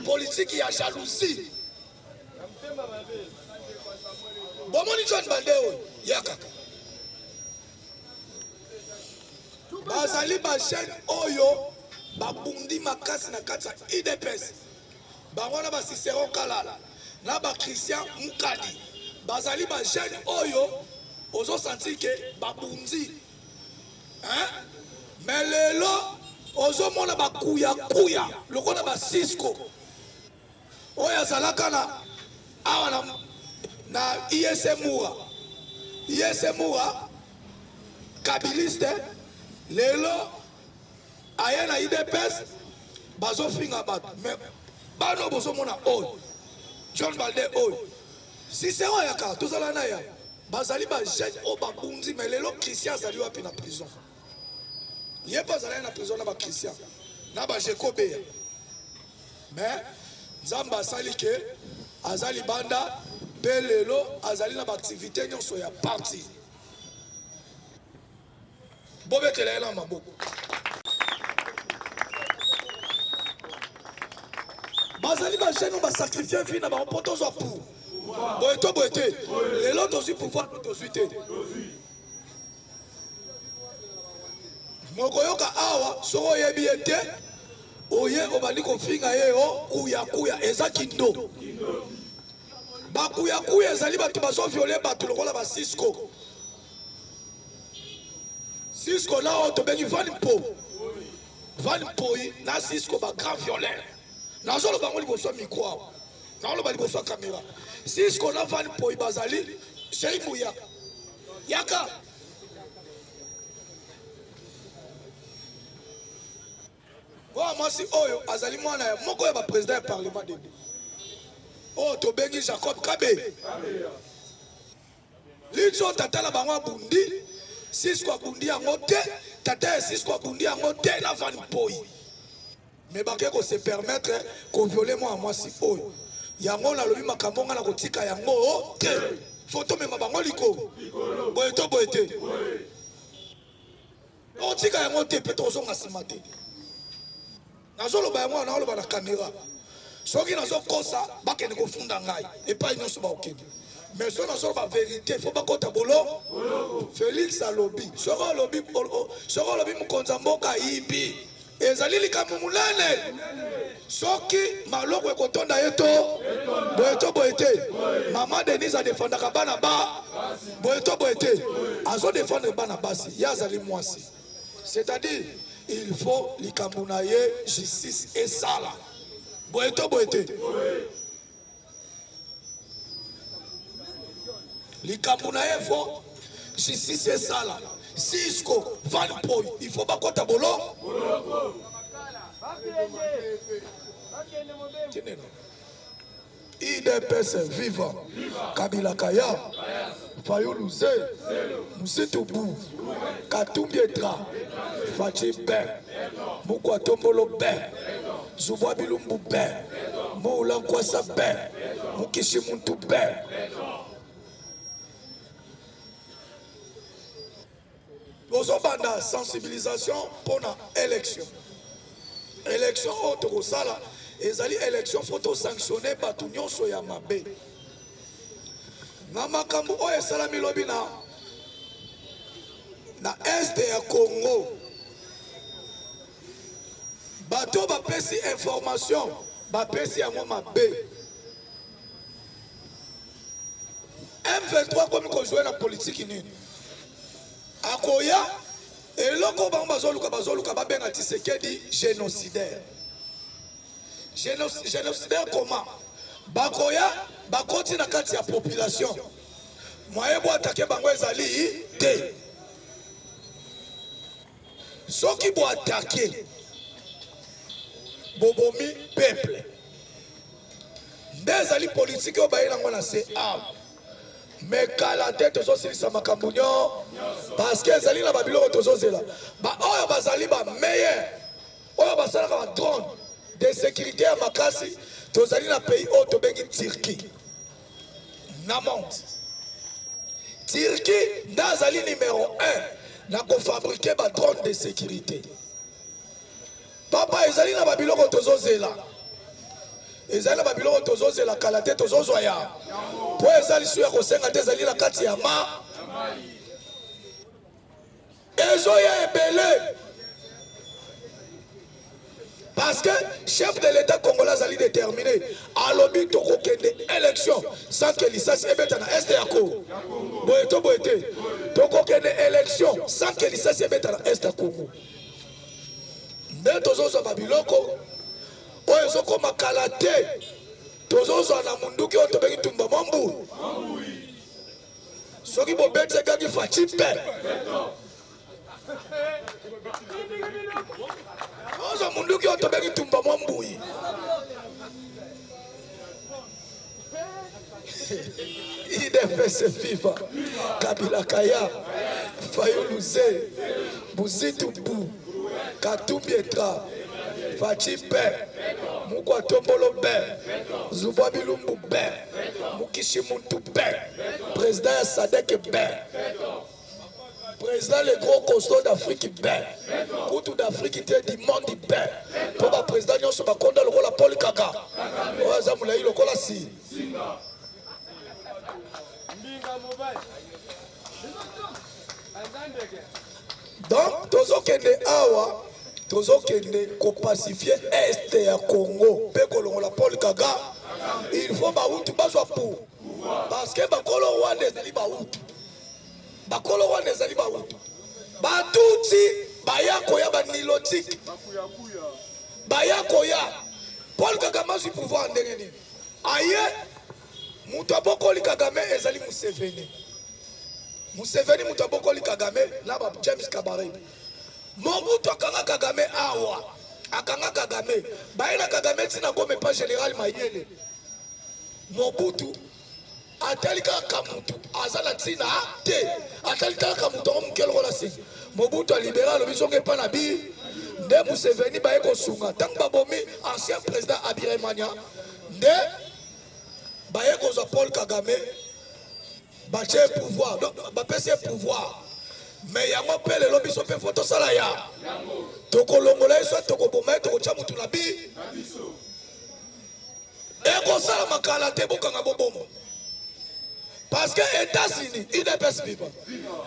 Politique ya jalousie. Bomoni John Bandeo yaka. Bazali ba chaîne oyo babundi makasi na kati ya IDPS bango na ba Cicéron Kalala na ba Christian Mukadi bazali ba chaîne oyo ozo sentir que babundi mais lelo ozo mona ba kuya lokola ba Cisco oyo azalaka na awa na ISM Moura kabiliste lelo aya na IDPS bazo finga bato mais bano bozo mona oyo John Balde oyo si c'est oyo yaka tozala na ya bazali ba jeune o babundi mais lelo Christian azali wapi na prison ye pas azali na prison na ba Christian na ba Jekobe mais nzamba asali ke azali banda pe lelo azali na ba activité nyonso ya parti bobekela na maboko bazali ba jeune ba sacrifier vie na ba poto zo pour boete lelo tosi pouvoir tosi te mokoyoka awa soko yebi ete oye obali kofinga ye o kuya eza kindo ba kuya ezali bato bazo violer bato lokola ba Cisco là on te bengi Van Po na Cisco ba grand violeur na zolo bango liboso micro na lo ba liboso caméra Cisco na Van Po bazali Sheikh yaka wa mwasi oyo azali mwana ya moko ya ba président ya parlement de oh to bengi Jacob Kabe lizo tatala bango bundi Cisco abundi yango te tata Cisco abundi yango te na Van Po mais bake ko se permettre ko violer moi mwasi oyo yango na lobi makambo nga na kotika yango te photo mema bango liko boete on tika yango te pe tozonga sima te nazoloba yango na oloba na caméra soki nazokosa bakende kofunda ngai epai nyonso baokende mais so nazoloba vérité fo bakota bolo Félix alobi soko olobi mokonza mboka yibi ezali likambo munene soki maloko ekotonda ye to boete mama Denise adefendaka bana ba boete azodefendre bana basi ye azali mwasi c'est-à-dire il faut likambo na ye justice esala boete likambo na ye fo justice esala Cisco Van Poy il faut pas kota bolo IDPS vivant Kabila Kaya Fayulu Ze Musitu Bu Katumbi Etra Fachi Ben Mukwa Tombolo Ben Zubwa Bilumbu Ben Moula Kwasa Ben Mukishi Muntu Ben. Bozobanda sensibilisation pour l'élection. Élection autre sala ezali élection photo sanctionner batu nyonso ya mabe. Na makambo oyo esalami lobi na este ya Congo. Bato bapesi information bapesi yango mabe. M23 comme ko jouer na politique nini. Akoya eloko bazoluka babenga Tshisekedi génocidaire. Génocidaire comment? Bakoya bakoti na kati ya population. Moye bo attaquer bango ezali te. Soki bo attaquer bobomi peuple. Ndezali politique o bayina ngona c'est mais kala tête aux silisa makambunyo parce que ezali na babilo tozozela ba oyo bazali ba meilleur oyo basala ka drone de sécurité ya makasi tozali na pays oyo tobengi Turquie na monte Turquie ndazali numéro 1 na ko fabriquer ba drone de sécurité papa ezali na babilo tozozela ezali na babilo tozozela kala tête tozozwa ya po ezali suya kosenga te ezali na kati ya ma ezoya ebele parce que chef de l'état congolais azali déterminé alobi tokokende élection sans que lisasi ebeta na este ya Congo boyete tokokende élection sans que lisasi ebeta na este ya Congo nde tozozwa babiloko oyo ezokoma kala te tozozwa na munduki oyo tobengi tumba mwambulu soki bobeti ekaki faci mpe tozozwa munduki oyo tobengi tumba mwambuyi IDPS viva Kabila Kaya Fayulu Ze Buzitu Bu Katumbi Etra Fachi Mpe Mukwa Tombolo Be Zubwa Bilumbu Be Mukishi Muntu Be Président ya Sadek Be Président le gros costaud d'Afrique Be Koutou d'Afrique ite du monde Be Pour ba président nyonso bakonda lokola Paul Kaka Oaza mulai lokola si donc tozokende awa tozokende kopacifier este ya Congo pe kolongola Paul Kagame il faut bautu bazwa pour parce que bakolo Rwanda ezali bautu bakolo Rwanda ezali bautu batuti bayakoya banilotique bayakoya Paul Kagame azwi pouvoir ndenge nini aye mutu abokoli Kagame ezali Museveni mutu abokoli Kagame na ba James Kabarebe Mobutu akanga Kagame awa akanga Kagame baina Kagame tina kome pa général Mayele Mobutu atalika kamutu azala tina te atalika kamutu omukelo la si Mobutu libéral obisonge pa na bi nde Museveni baye ko sunga tang babomi ancien président Abirimania nde baye ko za Paul Kagame bache pouvoir donc bapese pouvoir mais yango pe lelo biso pe photo sala ya tokolongola eso tokoboma tokocha mutu na bi eko sala makala te bokanga bobomo parce que États-Unis IDPS viva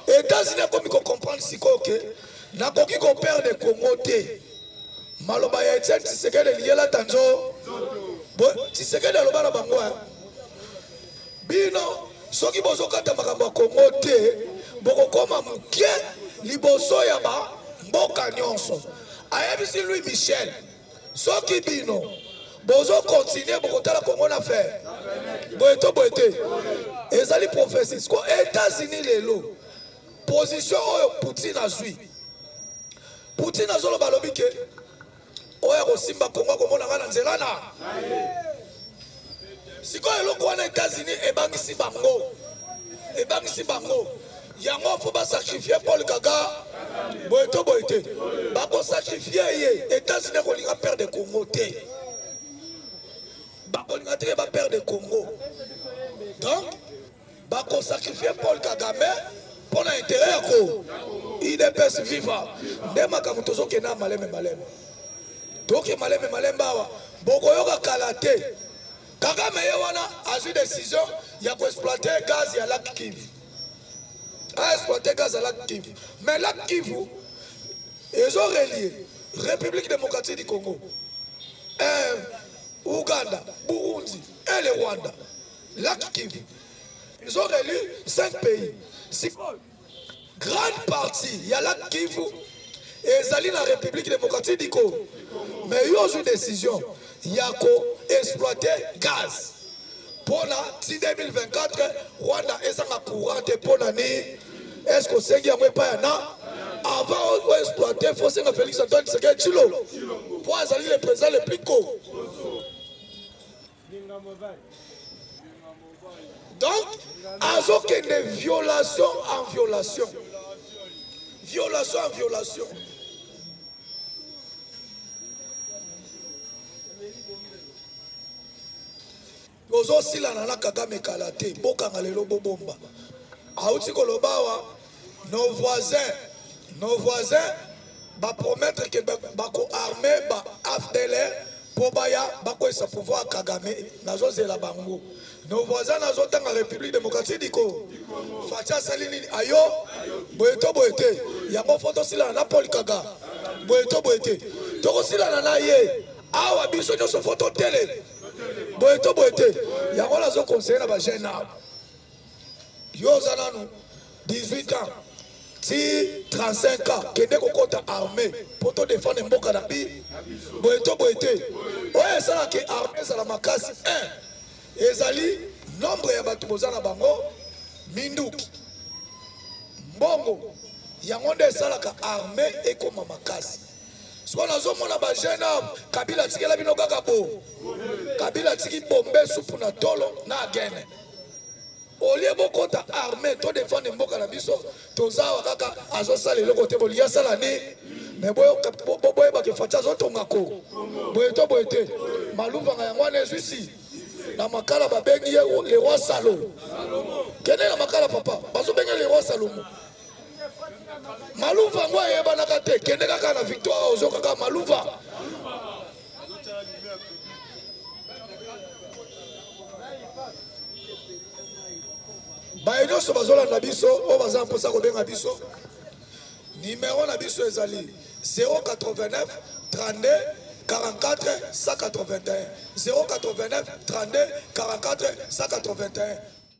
États-Unis comme ko comprendre siko que na koki ko perdre Congo te maloba ya Etienne Tshisekedi liela tanzo bo Tshisekedi aloba na bango bino soki bozokata makambo ya Congo te bokokoma muke liboso ya ba mboka nyonso ayebisi Louis Michel soki bino bozo continuer bokotala Congo na faire boyeto ezali prophétie siko États-Unis lelo position oyo Poutine azwi Poutine azoloba lobi ke oyo kosimba Kongo komona ngana nzela na siko eloko wana États-Unis ebangisi bango yango fo basacrifier Paul Kagame boye to boye te bakosacrifier ye États-Unis kolinga perdre Congo te bakolinga te baperdre Congo donc bakosacrifier Paul Kagame mpona intérêt yako IDPS viva nde makambo tozokenda maleme toke maleme awa bokoyoka kala te Kagame ye wana azwi décision ya koexploiter gaz ya Lac Kivu exploiter gaz à Lac Kivu mais Lac Kivu ils ont relié République démocratique du Congo Ouganda, Burundi et le Rwanda Lac Kivu ils ont relié 5 pays si grande partie il y a Lac Kivu et ils allaient dans la République démocratique du Congo mais ils ont une décision il y a exploiter gaz pour la 2024 Rwanda est en courant pour l'année est-ce que c'est qu'il y a pas avant d'exploiter il faut que Félix Antoine Tshisekedi Tshilombo pour aller le président le plus court donc azoke de violation en violation Ozo sila na Kagame kalate bokanga lelo bobomba auti kolobawa nos voisins ba promettre que bako armer ba AFDLR po baya bako esa pouvoir Kagame nazo zela bango nos voisins nazo tanga République démocratique du Congo facha salini ayo boyete yango foto sila na Paul Kagame boyete toko sila na ye awa biso nyoso foto tele boyete yango nazo conseiller na ba jeune yo zananu 18 ans si 35 ans kende kokota armée pour te défendre mboka na bi boyete oyo esala ke armée ezala makasi 1 ezali nombre ya bato bozana bango minduki mbongo yango nde esalaka armée ekoma makasi siko nazomona bajeune Kabila tikela bino kaka bo Kabila tiki bombe supu na tolo na agene olie bokota armée to défendre mboka na biso tozawa kaka azosala eloko te bolia sala ni mais boye bakefacha azotongako boyete maluvanga yango wana ezwisi na makala babengi ye le roi Salomo kende na makala papa bazobengi le roi Salomo maluva yango ayebanaka te kende kaka na victoire ozo kaka maluva baye nyonso bazolanda biso oyo baza mposa kobenga biso numéro na biso ezali 089 32 44 181 089 32 44 181